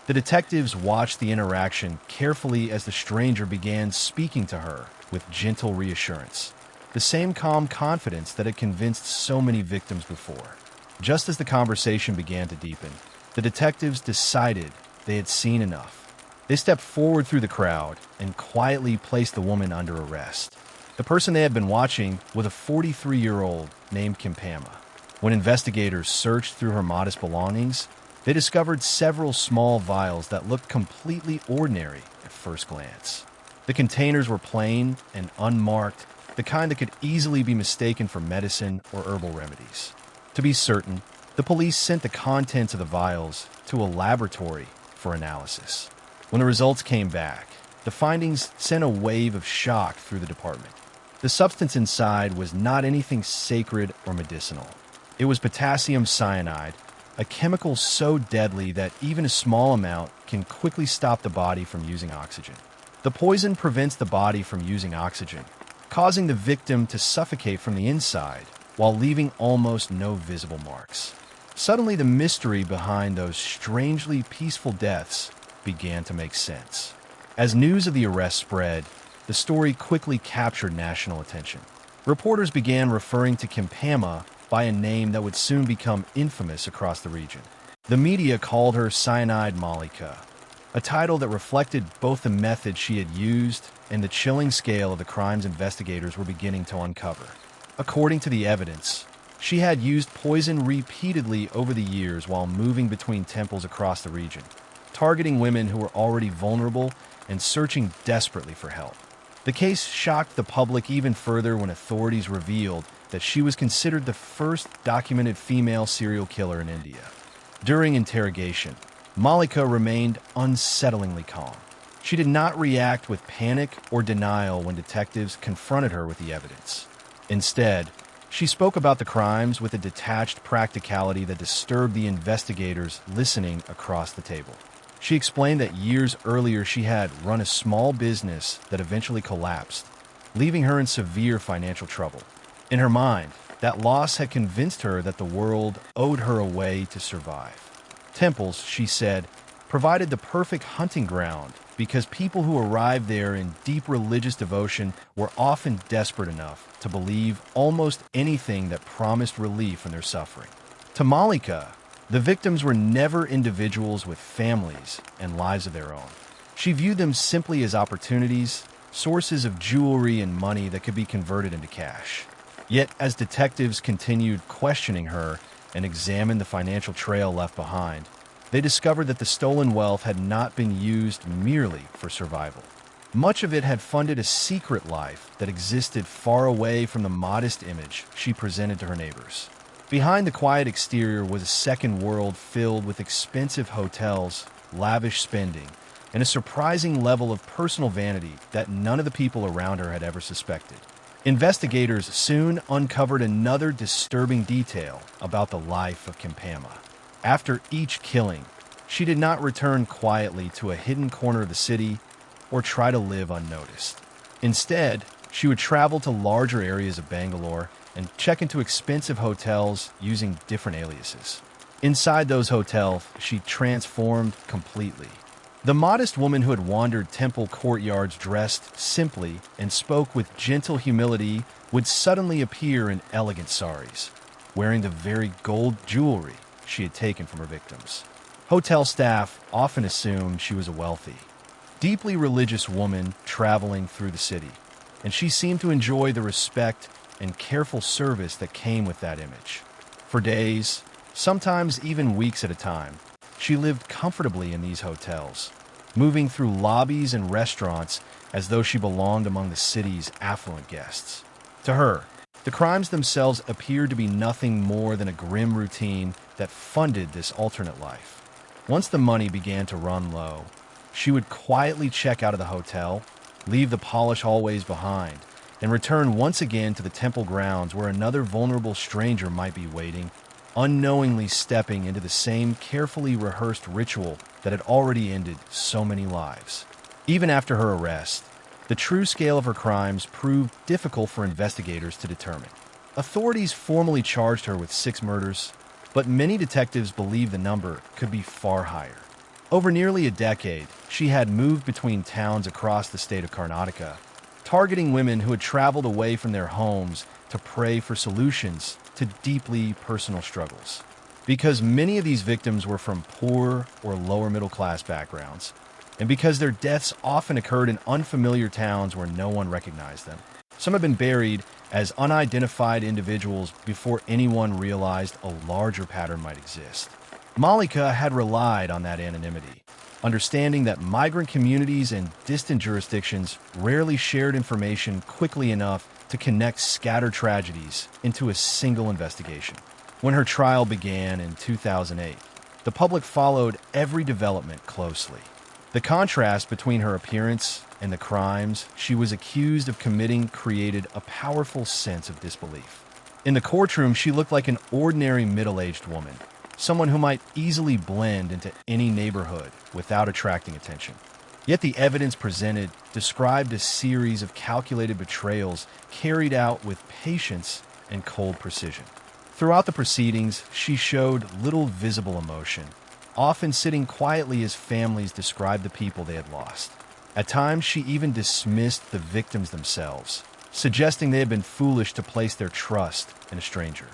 The detectives watched the interaction carefully as the stranger began speaking to her with gentle reassurance, the same calm confidence that had convinced so many victims before. Just as the conversation began to deepen, the detectives decided they had seen enough. They stepped forward through the crowd and quietly placed the woman under arrest. The person they had been watching was a 43-year-old named Kimpama. When investigators searched through her modest belongings, they discovered several small vials that looked completely ordinary at first glance. The containers were plain and unmarked, the kind that could easily be mistaken for medicine or herbal remedies. To be certain, the police sent the contents of the vials to a laboratory for analysis. When the results came back, The findings sent a wave of shock through the department. The substance inside was not anything sacred or medicinal. It was potassium cyanide, a chemical so deadly that even a small amount can quickly stop the body from using oxygen. The poison prevents the body from using oxygen, causing the victim to suffocate from the inside while leaving almost no visible marks. Suddenly, the mystery behind those strangely peaceful deaths began to make sense. As news of the arrest spread, the story quickly captured national attention. Reporters began referring to Kimpama by a name that would soon become infamous across the region. The media called her Cyanide Mallika, a title that reflected both the method she had used and the chilling scale of the crimes investigators were beginning to uncover. According to the evidence, she had used poison repeatedly over the years while moving between temples across the region, targeting women who were already vulnerable and searching desperately for help. The case shocked the public even further when authorities revealed that she was considered the first documented female serial killer in India. During interrogation, Mallika remained unsettlingly calm. She did not react with panic or denial when detectives confronted her with the evidence. Instead, she spoke about the crimes with a detached practicality that disturbed the investigators listening across the table. She explained that years earlier she had run a small business that eventually collapsed, leaving her in severe financial trouble. In her mind, that loss had convinced her that the world owed her a way to survive. Temples, she said, provided the perfect hunting ground because people who arrived there in deep religious devotion were often desperate enough to believe almost anything that promised relief from their suffering. To Mallika, the victims were never individuals with families and lives of their own. She viewed them simply as opportunities, sources of jewelry and money that could be converted into cash. Yet, as detectives continued questioning her and examined the financial trail left behind, they discovered that the stolen wealth had not been used merely for survival. Much of it had funded a secret life that existed far away from the modest image she presented to her neighbors. Behind the quiet exterior was a second world filled with expensive hotels, lavish spending, and a surprising level of personal vanity that none of the people around her had ever suspected. Investigators soon uncovered another disturbing detail about the life of Kimpama. After each killing, she did not return quietly to a hidden corner of the city or try to live unnoticed. Instead, she would travel to larger areas of Bangalore and check into expensive hotels using different aliases. Inside those hotels, she transformed completely. The modest woman who had wandered temple courtyards dressed simply and spoke with gentle humility would suddenly appear in elegant saris, wearing the very gold jewelry she had taken from her victims. Hotel staff often assumed she was a wealthy, deeply religious woman traveling through the city, and she seemed to enjoy the respect and careful service that came with that image. For days, sometimes even weeks at a time, she lived comfortably in these hotels, moving through lobbies and restaurants as though she belonged among the city's affluent guests. To her, the crimes themselves appeared to be nothing more than a grim routine that funded this alternate life. Once the money began to run low, she would quietly check out of the hotel, leave the polished hallways behind, and return once again to the temple grounds where another vulnerable stranger might be waiting, unknowingly stepping into the same carefully rehearsed ritual that had already ended so many lives. Even after her arrest, the true scale of her crimes proved difficult for investigators to determine. Authorities formally charged her with 6 murders, but many detectives believe the number could be far higher. Over nearly a decade, she had moved between towns across the state of Karnataka, targeting women who had traveled away from their homes to pray for solutions to deeply personal struggles. Because many of these victims were from poor or lower middle class backgrounds, and because their deaths often occurred in unfamiliar towns where no one recognized them, some have been buried as unidentified individuals before anyone realized a larger pattern might exist. Mallika had relied on that anonymity, understanding that migrant communities and distant jurisdictions rarely shared information quickly enough to connect scattered tragedies into a single investigation. When her trial began in 2008, the public followed every development closely. The contrast between her appearance and the crimes she was accused of committing created a powerful sense of disbelief. In the courtroom, she looked like an ordinary middle-aged woman, someone who might easily blend into any neighborhood without attracting attention. Yet the evidence presented described a series of calculated betrayals carried out with patience and cold precision. Throughout the proceedings, she showed little visible emotion, often sitting quietly as families described the people they had lost. At times, she even dismissed the victims themselves, suggesting they had been foolish to place their trust in a stranger.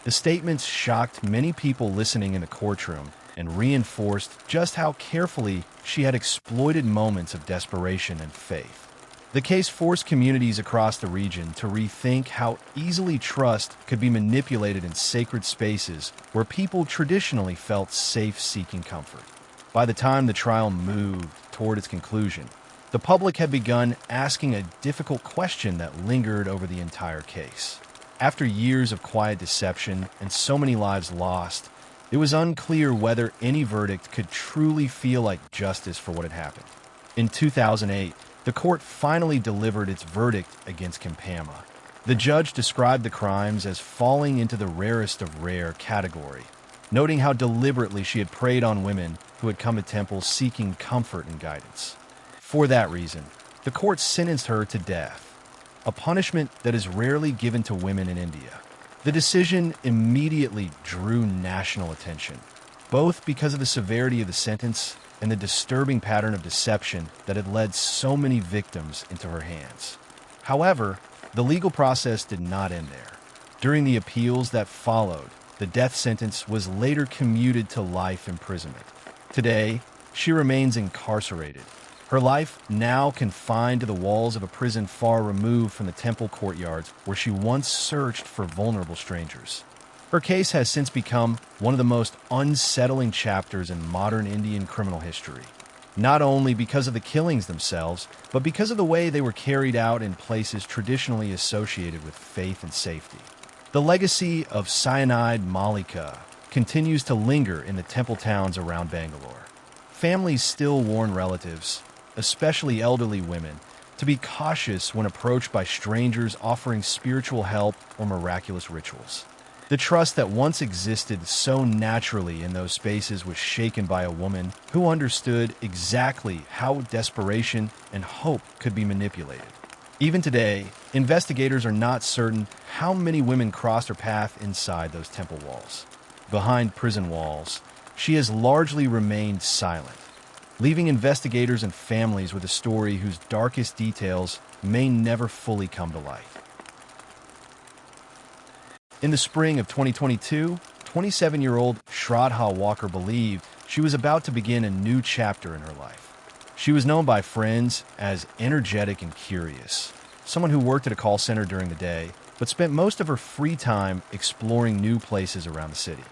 The statements shocked many people listening in the courtroom and reinforced just how carefully she had exploited moments of desperation and faith. The case forced communities across the region to rethink how easily trust could be manipulated in sacred spaces where people traditionally felt safe seeking comfort. By the time the trial moved toward its conclusion, the public had begun asking a difficult question that lingered over the entire case. After years of quiet deception and so many lives lost, it was unclear whether any verdict could truly feel like justice for what had happened. In 2008, the court finally delivered its verdict against Kimpama. The judge described the crimes as falling into the rarest of rare category, noting how deliberately she had preyed on women who had come to temples seeking comfort and guidance. For that reason, the court sentenced her to death, a punishment that is rarely given to women in India. The decision immediately drew national attention, both because of the severity of the sentence and the disturbing pattern of deception that had led so many victims into her hands. However, the legal process did not end there. During the appeals that followed, the death sentence was later commuted to life imprisonment. Today, she remains incarcerated, her life now confined to the walls of a prison far removed from the temple courtyards where she once searched for vulnerable strangers. Her case has since become one of the most unsettling chapters in modern Indian criminal history, not only because of the killings themselves, but because of the way they were carried out in places traditionally associated with faith and safety. The legacy of Cyanide Mallika continues to linger in the temple towns around Bangalore. Families still warn relatives, especially elderly women, to be cautious when approached by strangers offering spiritual help or miraculous rituals. The trust that once existed so naturally in those spaces was shaken by a woman who understood exactly how desperation and hope could be manipulated. Even today, investigators are not certain how many women crossed her path inside those temple walls. Behind prison walls, she has largely remained silent, leaving investigators and families with a story whose darkest details may never fully come to light. In the spring of 2022, 27-year-old Shraddha Walkar believed she was about to begin a new chapter in her life. She was known by friends as energetic and curious, someone who worked at a call center during the day, but spent most of her free time exploring new places around the city.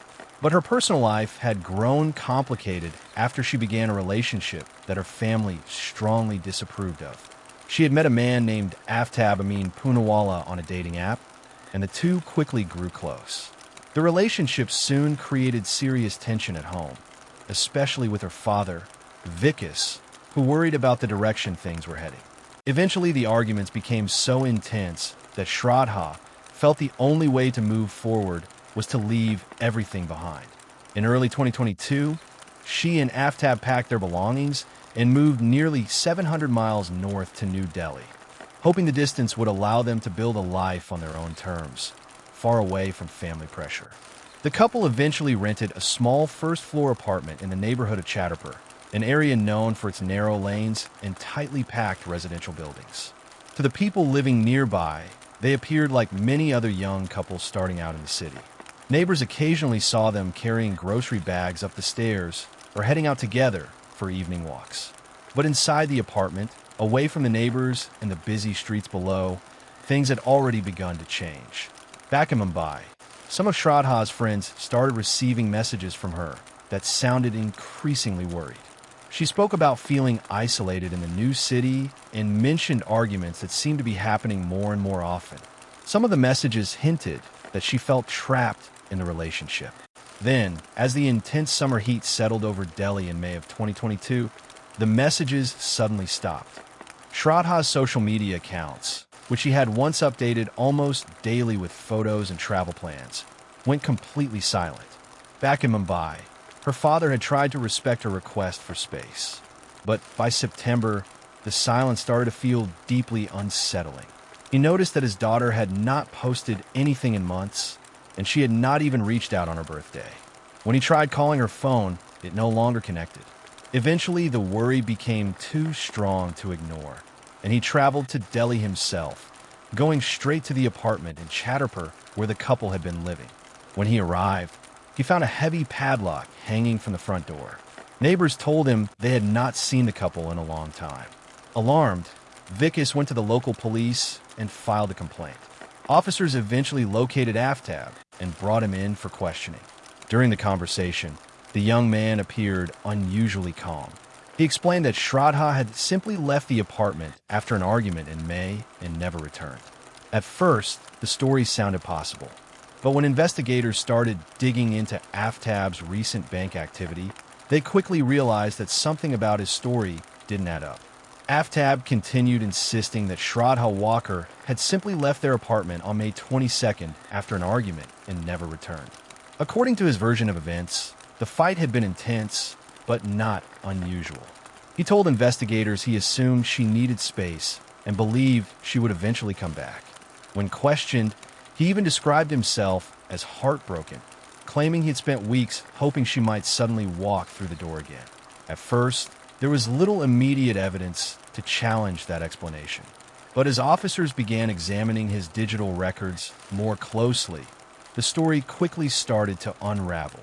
But her personal life had grown complicated after she began a relationship that her family strongly disapproved of. She had met a man named Aftab Amin Poonawalla on a dating app, and the two quickly grew close. The relationship soon created serious tension at home, especially with her father, Vikas, who worried about the direction things were heading. Eventually, the arguments became so intense that Shraddha felt the only way to move forward was to leave everything behind. In early 2022, she and Aftab packed their belongings and moved nearly 700 miles north to New Delhi, hoping the distance would allow them to build a life on their own terms, far away from family pressure. The couple eventually rented a small first-floor apartment in the neighborhood of Chhattarpur, an area known for its narrow lanes and tightly packed residential buildings. To the people living nearby, they appeared like many other young couples starting out in the city. Neighbors occasionally saw them carrying grocery bags up the stairs or heading out together for evening walks. But inside the apartment, away from the neighbors and the busy streets below, things had already begun to change. Back in Mumbai, some of Shraddha's friends started receiving messages from her that sounded increasingly worried. She spoke about feeling isolated in the new city and mentioned arguments that seemed to be happening more and more often. Some of the messages hinted that she felt trapped in the relationship. Then, as the intense summer heat settled over Delhi in May of 2022, the messages suddenly stopped. Shraddha's social media accounts, which she had once updated almost daily with photos and travel plans, went completely silent. Back in Mumbai, her father had tried to respect her request for space. But by September, the silence started to feel deeply unsettling. He noticed that his daughter had not posted anything in months, and she had not even reached out on her birthday. When he tried calling her phone, it no longer connected. Eventually, the worry became too strong to ignore, and he traveled to Delhi himself, going straight to the apartment in Chhattarpur where the couple had been living. When he arrived, he found a heavy padlock hanging from the front door. Neighbors told him they had not seen the couple in a long time. Alarmed, Vikas went to the local police and filed a complaint. Officers eventually located Aftab and brought him in for questioning. During the conversation, the young man appeared unusually calm. He explained that Shraddha had simply left the apartment after an argument in May and never returned. At first, the story sounded possible, but when investigators started digging into Aftab's recent bank activity, they quickly realized that something about his story didn't add up. Aftab continued insisting that Shraddha Walkar had simply left their apartment on May 22nd after an argument and never returned. According to his version of events, the fight had been intense, but not unusual. He told investigators he assumed she needed space and believed she would eventually come back. When questioned, he even described himself as heartbroken, claiming he had spent weeks hoping she might suddenly walk through the door again. At first, there was little immediate evidence to challenge that explanation. But as officers began examining his digital records more closely, the story quickly started to unravel.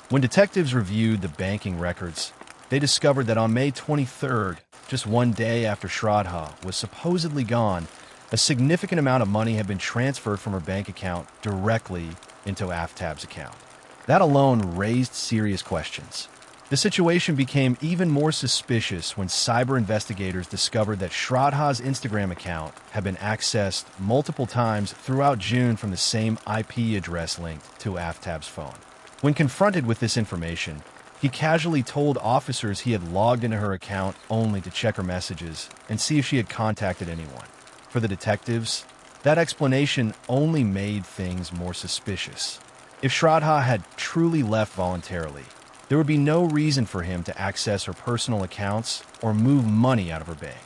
When detectives reviewed the banking records, they discovered that on May 23rd, just one day after Shraddha was supposedly gone, a significant amount of money had been transferred from her bank account directly into Aftab's account. That alone raised serious questions. The situation became even more suspicious when cyber investigators discovered that Shraddha's Instagram account had been accessed multiple times throughout June from the same IP address linked to Aftab's phone. When confronted with this information, he casually told officers he had logged into her account only to check her messages and see if she had contacted anyone. For the detectives, that explanation only made things more suspicious. If Shraddha had truly left voluntarily, there would be no reason for him to access her personal accounts or move money out of her bank.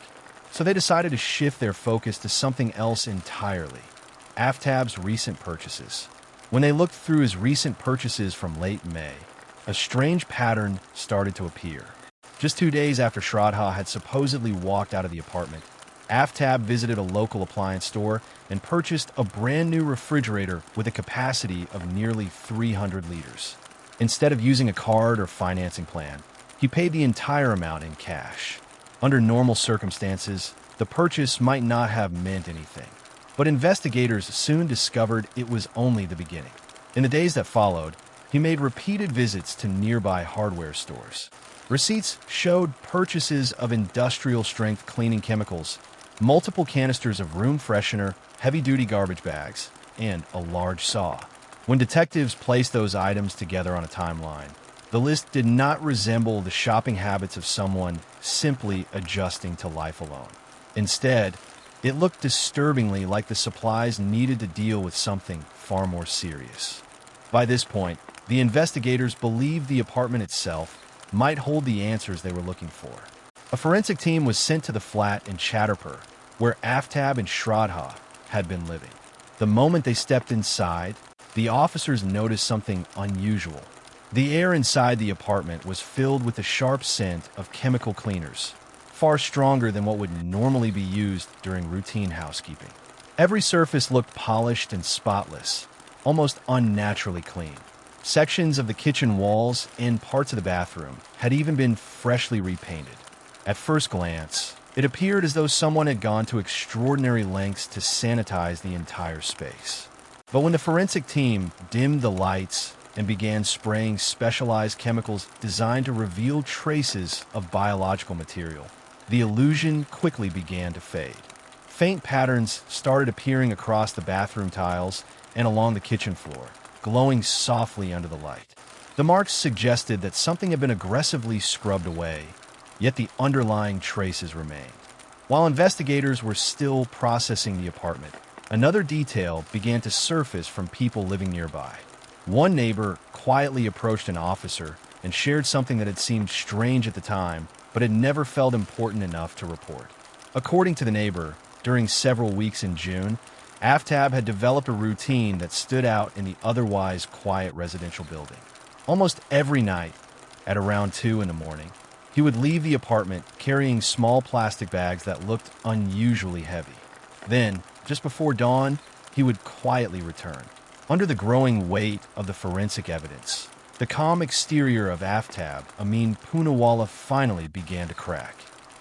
So they decided to shift their focus to something else entirely: Aftab's recent purchases. When they looked through his recent purchases from late May, a strange pattern started to appear. Just 2 days after Shraddha had supposedly walked out of the apartment, Aftab visited a local appliance store and purchased a brand new refrigerator with a capacity of nearly 300 liters. Instead of using a card or financing plan, he paid the entire amount in cash. Under normal circumstances, the purchase might not have meant anything, but investigators soon discovered it was only the beginning. In the days that followed, he made repeated visits to nearby hardware stores. Receipts showed purchases of industrial-strength cleaning chemicals, multiple canisters of room freshener, heavy-duty garbage bags, and a large saw. When detectives placed those items together on a timeline, the list did not resemble the shopping habits of someone simply adjusting to life alone. Instead, it looked disturbingly like the supplies needed to deal with something far more serious. By this point, the investigators believed the apartment itself might hold the answers they were looking for. A forensic team was sent to the flat in Chhattarpur, where Aftab and Shraddha had been living. The moment they stepped inside, the officers noticed something unusual. The air inside the apartment was filled with the sharp scent of chemical cleaners, far stronger than what would normally be used during routine housekeeping. Every surface looked polished and spotless, almost unnaturally clean. Sections of the kitchen walls and parts of the bathroom had even been freshly repainted. At first glance, it appeared as though someone had gone to extraordinary lengths to sanitize the entire space. But when the forensic team dimmed the lights and began spraying specialized chemicals designed to reveal traces of biological material, the illusion quickly began to fade. Faint patterns started appearing across the bathroom tiles and along the kitchen floor, glowing softly under the light. The marks suggested that something had been aggressively scrubbed away, yet the underlying traces remained. While investigators were still processing the apartment, another detail began to surface from people living nearby. One neighbor quietly approached an officer and shared something that had seemed strange at the time, but had never felt important enough to report. According to the neighbor, during several weeks in June, Aftab had developed a routine that stood out in the otherwise quiet residential building. Almost every night, at around 2 in the morning, he would leave the apartment carrying small plastic bags that looked unusually heavy. Then, just before dawn, he would quietly return. Under the growing weight of the forensic evidence, the calm exterior of Aftab Amin Poonawalla finally began to crack.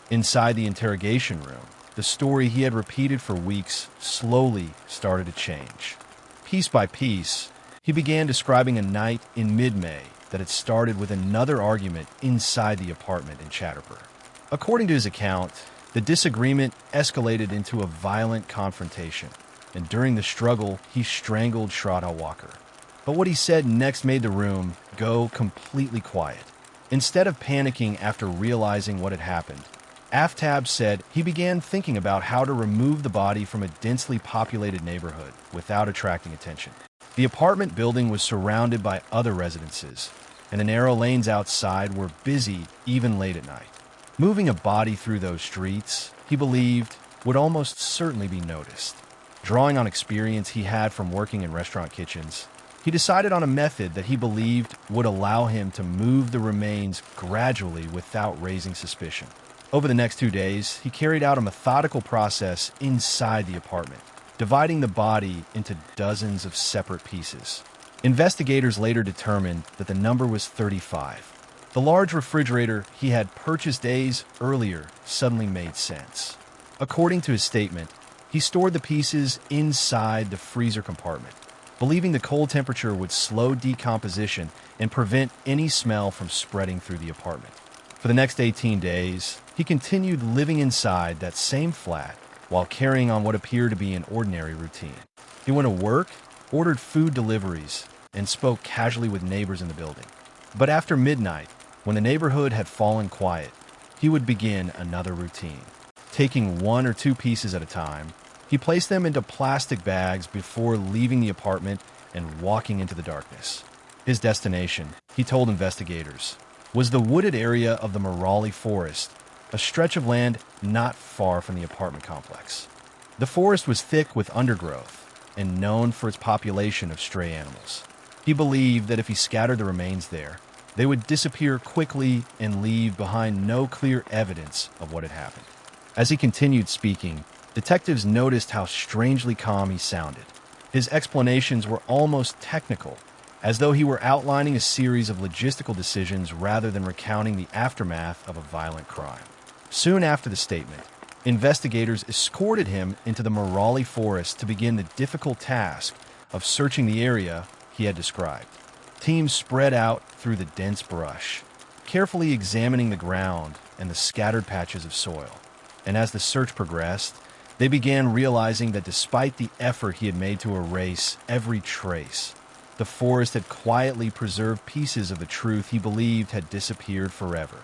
Inside the interrogation room, the story he had repeated for weeks slowly started to change. Piece by piece, he began describing a night in mid-May that had started with another argument inside the apartment in Chatterpur. According to his account, the disagreement escalated into a violent confrontation, and during the struggle, he strangled Shraddha Walkar. But what he said next made the room go completely quiet. Instead of panicking after realizing what had happened, Aftab said he began thinking about how to remove the body from a densely populated neighborhood without attracting attention. The apartment building was surrounded by other residences, and the narrow lanes outside were busy even late at night. Moving a body through those streets, he believed, would almost certainly be noticed. Drawing on experience he had from working in restaurant kitchens, he decided on a method that he believed would allow him to move the remains gradually without raising suspicion. Over the next 2 days, he carried out a methodical process inside the apartment, dividing the body into dozens of separate pieces. Investigators later determined that the number was 35. The large refrigerator he had purchased days earlier suddenly made sense. According to his statement, he stored the pieces inside the freezer compartment, believing the cold temperature would slow decomposition and prevent any smell from spreading through the apartment. For the next 18 days, he continued living inside that same flat while carrying on what appeared to be an ordinary routine. He went to work, ordered food deliveries, and spoke casually with neighbors in the building. But after midnight, when the neighborhood had fallen quiet, he would begin another routine. Taking 1 or 2 pieces at a time, he placed them into plastic bags before leaving the apartment and walking into the darkness. His destination, he told investigators, was the wooded area of the Mehrauli forest, a stretch of land not far from the apartment complex. The forest was thick with undergrowth and known for its population of stray animals. He believed that if he scattered the remains there, they would disappear quickly and leave behind no clear evidence of what had happened. As he continued speaking, detectives noticed how strangely calm he sounded. His explanations were almost technical, as though he were outlining a series of logistical decisions rather than recounting the aftermath of a violent crime. Soon after the statement, investigators escorted him into the Mehrauli forest to begin the difficult task of searching the area he had described. Teams spread out through the dense brush, carefully examining the ground and the scattered patches of soil. And as the search progressed, they began realizing that despite the effort he had made to erase every trace, the forest had quietly preserved pieces of the truth he believed had disappeared forever.